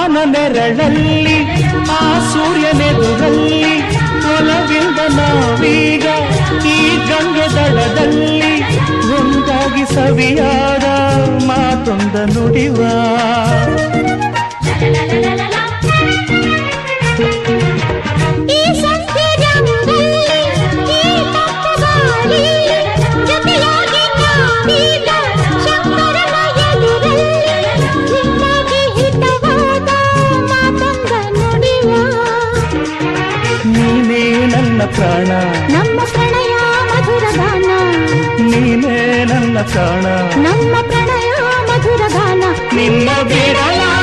ನೆರಳಲ್ಲಿ ಆ ಸೂರ್ಯನೆದುರಲ್ಲಿ ಒಲವಿಂದ ನಾವೀಗ ಈ ಗಂಗೆ ದಡದಲ್ಲಿ ಒಂದಾಗಿ ಸವಿಯಾದ ಮಾತೊಂದ ನುಡಿವ ಪ್ರಾಣ ನಮ್ಮ ಪ್ರಣಯ ಮಧುರ ಗಾನ ನೀನೇ ನನ್ನ ಪ್ರಾಣ ನಮ್ಮ ಪ್ರಣಯ ಮಧುರ ಗಾನ ನಿನ್ನ ಬಿಡಲ